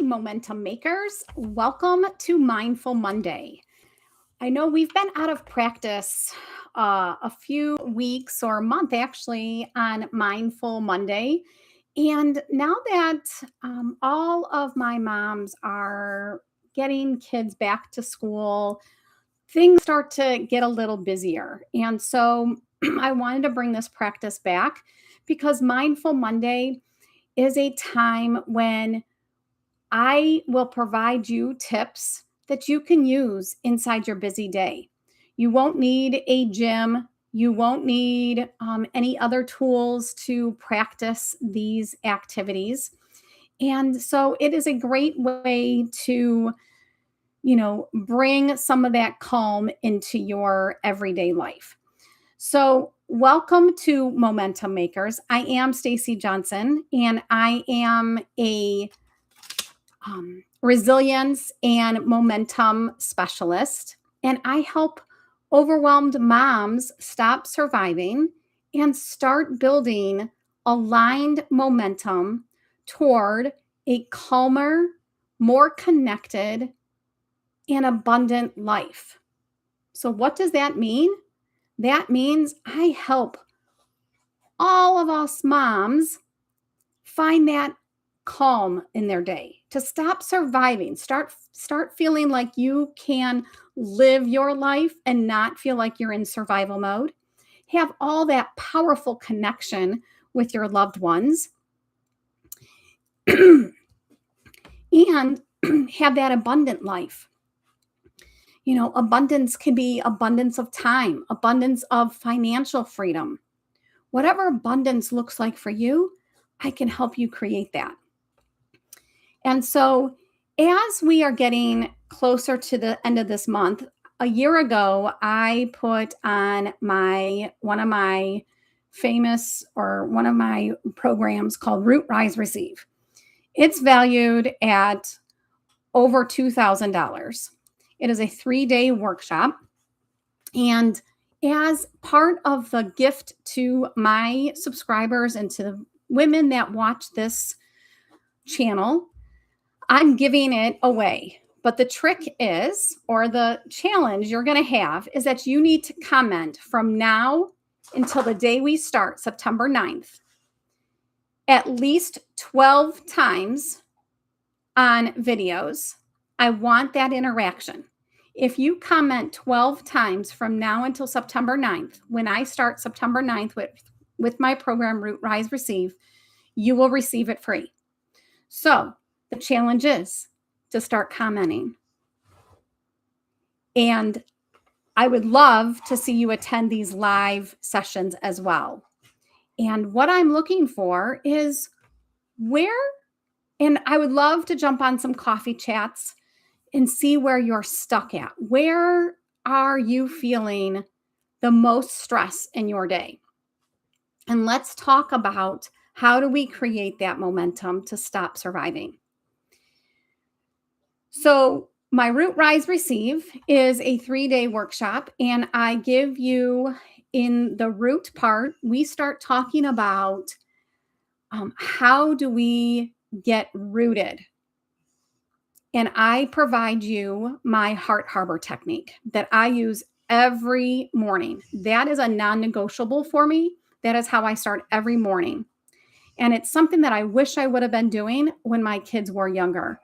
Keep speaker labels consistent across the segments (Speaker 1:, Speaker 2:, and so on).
Speaker 1: momentum makers. Welcome to Mindful Monday. I know we've been out of practice a few weeks or a month actually on Mindful Monday. And now that all of my moms are getting kids back to school, things start to get a little busier. And so I wanted to bring this practice back because Mindful Monday is a time when I will provide you tips that you can use inside your busy day. You won't need a gym. You won't need any other tools to practice these activities. And so it is a great way to, bring some of that calm into your everyday life. So, welcome to Momentum Makers. I am Stacey Johnson, and I am a resilience and momentum specialist. And I help overwhelmed moms stop surviving and start building aligned momentum toward a calmer, more connected, and abundant life. So, what does that mean? That means I help all of us moms find that calm in their day, to stop surviving, start feeling like you can live your life and not feel like you're in survival mode. Have all that powerful connection with your loved ones and have that abundant life. Abundance can be abundance of time, abundance of financial freedom. Whatever abundance looks like for you, I can help you create that. And so, as we are getting closer to the end of this month, a year ago, I put on one of my programs called Root Rise Receive. It's valued at over $2,000. It is a 3-day workshop. And as part of the gift to my subscribers and to the women that watch this channel, I'm giving it away. But the trick is, or the challenge you're going to have, is that you need to comment from now until the day we start, September 9th, at least 12 times on videos. I want that interaction. If you comment 12 times from now until September 9th, when I start September 9th with my program, Root Rise Receive, you will receive it free. So the challenge is to start commenting. And I would love to see you attend these live sessions as well. And what I'm looking for is and I would love to jump on some coffee chats and see where you're stuck at. Where are you feeling the most stress in your day? And let's talk about how do we create that momentum to stop surviving. So my Root Rise Receive is a 3-day workshop, and I give you, in the root part, we start talking about how do we get rooted. And I provide you my Heart Harbor technique that I use every morning. That is a non-negotiable for me. That is how I start every morning. And it's something that I wish I would have been doing when my kids were younger.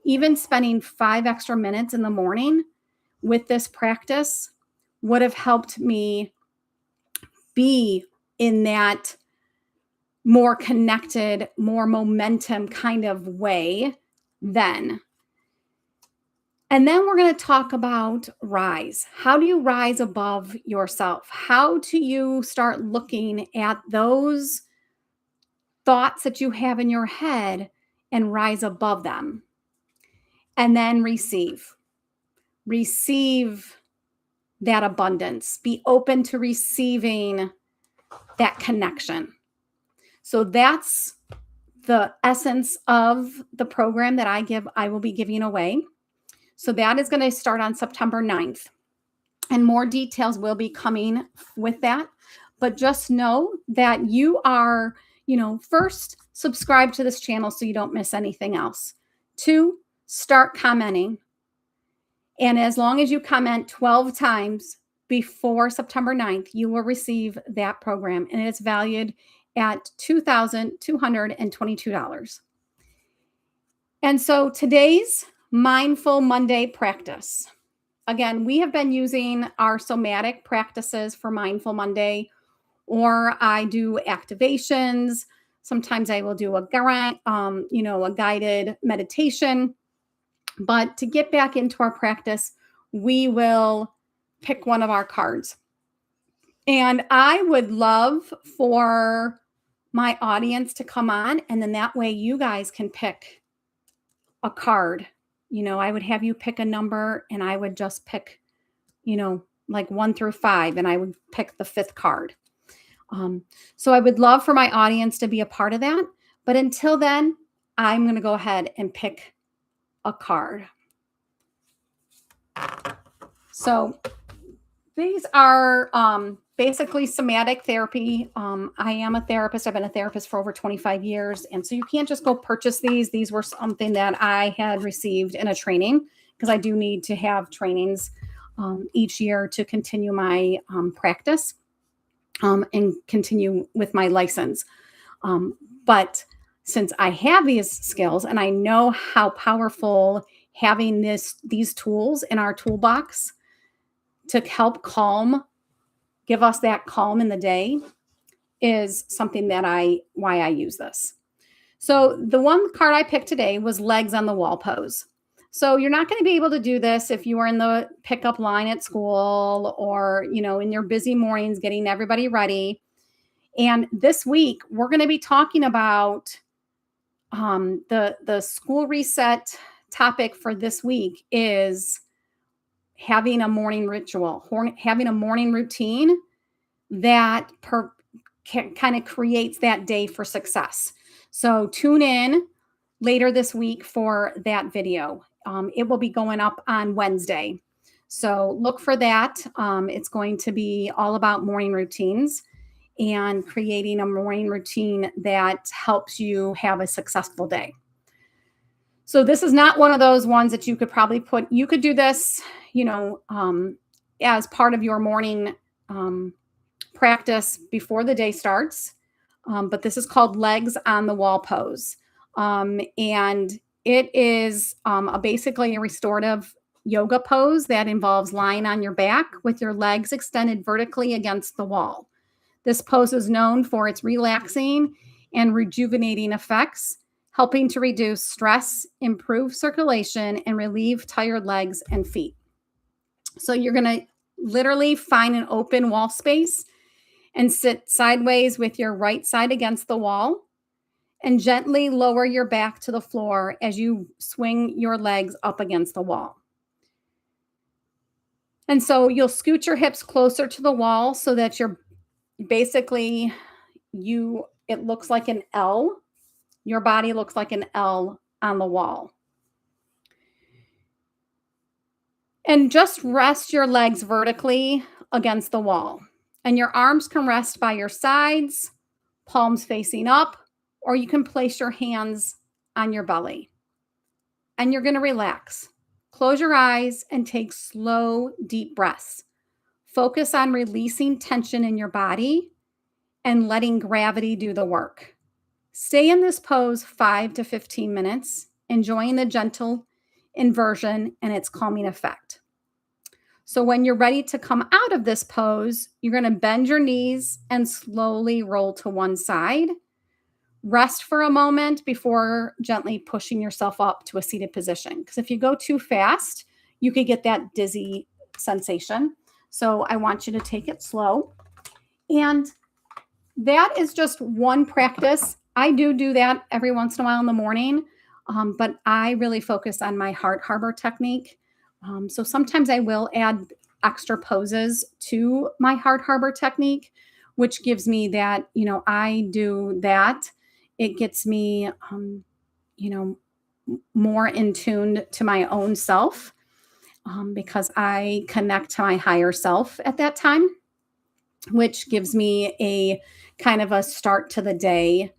Speaker 1: Even spending 5 extra minutes in the morning with this practice would have helped me be in that more connected, more momentum kind of way then. And then we're going to talk about rise. How do you rise above yourself? How do you start looking at those thoughts that you have in your head and rise above them? And then receive that abundance. Be open to receiving that connection. So that's the essence of the program that I will be giving away. So that is going to start on September 9th. And more details will be coming with that. But just know that you are, first subscribe to this channel so you don't miss anything else. Two, start commenting. And as long as you comment 12 times before September 9th, you will receive that program. And it's valued at $2,222. And so today's Mindful Monday practice. Again, we have been using our somatic practices for Mindful Monday, or I do activations. Sometimes I will do a guided meditation. But to get back into our practice, we will pick one of our cards. And I would love for my audience to come on, and then that way you guys can pick a card. I would have you pick a number, and I would just pick, like 1 through 5, and I would pick the 5th card. So I would love for my audience to be a part of that. But until then, I'm going to go ahead and pick a card. So these are basically somatic therapy. I am a therapist. I've been a therapist for over 25 years. And so you can't just go purchase these. These were something that I had received in a training, because I do need to have trainings each year to continue my practice and continue with my license. But since I have these skills and I know how powerful having these tools in our toolbox to help give us that calm in the day is something why I use this. So the one card I picked today was legs on the wall pose. So you're not going to be able to do this if you are in the pickup line at school, or, in your busy mornings getting everybody ready. And this week we're going to be talking about the school reset topic for this week is having a morning ritual, having a morning routine that kind of creates that day for success. So tune in later this week for that video. It will be going up on Wednesday. So look for that. It's going to be all about morning routines and creating a morning routine that helps you have a successful day. So this is not one of those ones that you could probably you could do this, as part of your morning practice before the day starts. But this is called legs on the wall pose. And it is basically a restorative yoga pose that involves lying on your back with your legs extended vertically against the wall. This pose is known for its relaxing and rejuvenating effects, helping to reduce stress, improve circulation, and relieve tired legs and feet. So you're going to literally find an open wall space and sit sideways with your right side against the wall, and gently lower your back to the floor as you swing your legs up against the wall. And so you'll scoot your hips closer to the wall so that you're basically, it looks like an L. Your body looks like an L on the wall. And just rest your legs vertically against the wall. And your arms can rest by your sides, palms facing up, or you can place your hands on your belly. And you're going to relax. Close your eyes and take slow, deep breaths. Focus on releasing tension in your body and letting gravity do the work. Stay in this pose 5 to 15 minutes, enjoying the gentle inversion and its calming effect. So when you're ready to come out of this pose, you're going to bend your knees and slowly roll to one side. Rest for a moment before gently pushing yourself up to a seated position. Because if you go too fast, you could get that dizzy sensation. So I want you to take it slow. And that is just one practice. I do that every once in a while in the morning, but I really focus on my heart harbor technique. So sometimes I will add extra poses to my heart harbor technique, which gives me that, I do that. It gets me, more in tune to my own self because I connect to my higher self at that time, which gives me a kind of a start to the day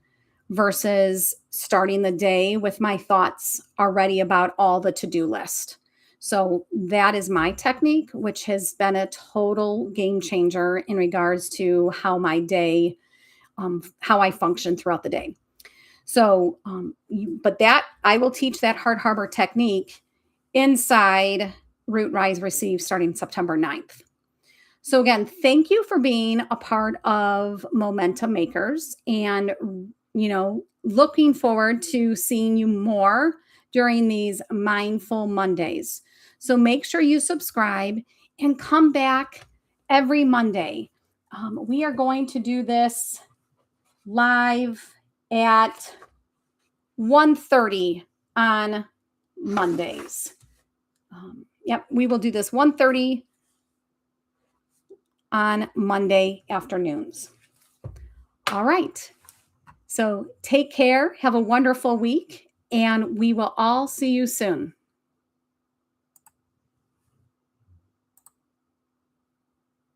Speaker 1: versus starting the day with my thoughts already about all the to-do list. So that is my technique, which has been a total game changer in regards to how my day, how I function throughout the day. So, but that I will teach that Heart Harbor technique inside Root Rise Receive starting September 9th. So, again, thank you for being a part of Momentum Makers and, looking forward to seeing you more during these Mindful Mondays. So, make sure you subscribe and come back every Monday. We are going to do this live at 1:30 on Mondays. Yep, we will do this 1:30 on Monday afternoons. All right. So take care, have a wonderful week, and we will all see you soon.